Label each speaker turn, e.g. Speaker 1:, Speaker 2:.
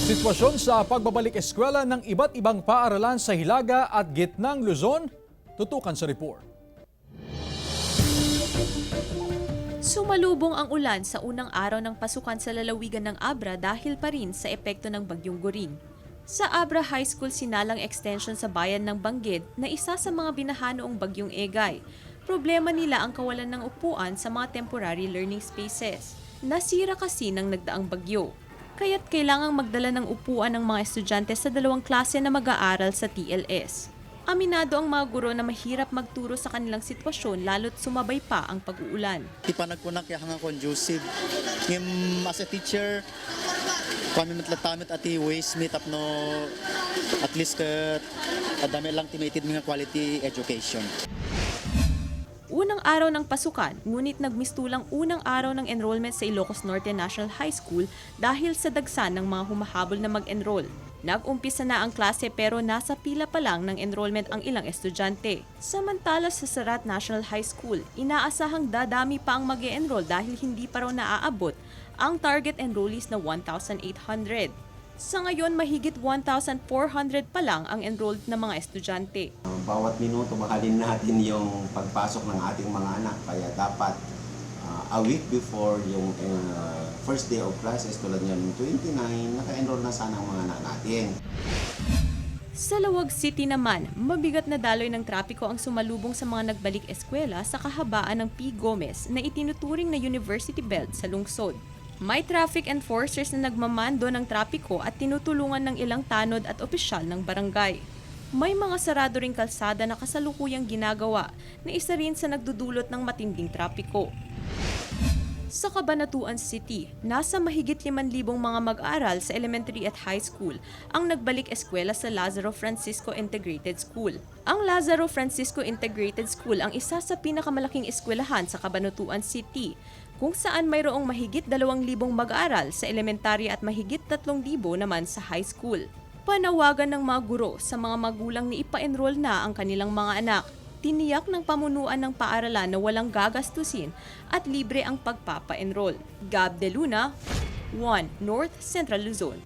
Speaker 1: Sitwasyon sa pagbabalik eskwela ng iba't ibang paaralan sa Hilaga at Gitnang Luzon, tutukan sa report.
Speaker 2: Sumalubong ang ulan sa unang araw ng pasukan sa lalawigan ng Abra dahil pa rin sa epekto ng Bagyong Goring. Sa Abra High School sinalang extension sa bayan ng Bangged na isa sa mga binaha noong Bagyong Egay. Problema nila ang kawalan ng upuan sa mga temporary learning spaces. Nasira kasi ng nagdaang bagyo. Kaya't kailangang magdala ng upuan ng mga estudyante sa dalawang klase na mag-aaral sa TLS. Aminado ang mga guro na mahirap magturo sa kanilang sitwasyon lalo't sumabay pa ang pag-uulan.
Speaker 3: Di pa nagkunak kaya hanga conducive. As a teacher, kami matlatamit at i-waste meet up no at least adami lang timated mga quality education.
Speaker 2: Unang araw ng pasukan, ngunit nagmistulang unang araw ng enrollment sa Ilocos Norte National High School dahil sa dagsan ng mga humahabol na mag-enroll. Nag-umpisa na ang klase pero nasa pila pa lang ng enrollment ang ilang estudyante. Samantala sa Sarat National High School, inaasahang dadami pa ang mag-e-enroll dahil hindi pa raw naaabot ang target enrollees na 1,800. Sa ngayon, mahigit 1,400 pa lang ang enrolled na mga estudyante.
Speaker 4: Bawat minuto mahalin natin yung pagpasok ng ating mga anak. Kaya dapat a week before yung first day of classes tulad ng 29, naka-enroll na sana ang mga anak natin.
Speaker 2: Sa Lawag City naman, mabigat na daloy ng trapiko ang sumalubong sa mga nagbalik eskwela sa kahabaan ng P. Gomez na itinuturing na University Belt sa lungsod. May traffic enforcers na nagmamando ng trapiko at tinutulungan ng ilang tanod at opisyal ng barangay. May mga sarado ring kalsada na kasalukuyang ginagawa na isa rin sa nagdudulot ng matinding trapiko. Sa Cabanatuan City, nasa mahigit 5,000 mga mag-aaral sa elementary at high school ang nagbalik eskwela sa Lazaro Francisco Integrated School. Ang Lazaro Francisco Integrated School ang isa sa pinakamalaking eskwelahan sa Cabanatuan City, kung saan mayroong mahigit 2,000 mag-aaral sa elementary at mahigit 3,000 naman sa high school. Panawagan ng mga guro sa mga magulang na ipa-enroll na ang kanilang mga anak. Tiniyak ng pamunuan ng paaralan na walang gagastusin at libre ang pagpapa-enroll. Gab De Luna, 1 North Central Luzon.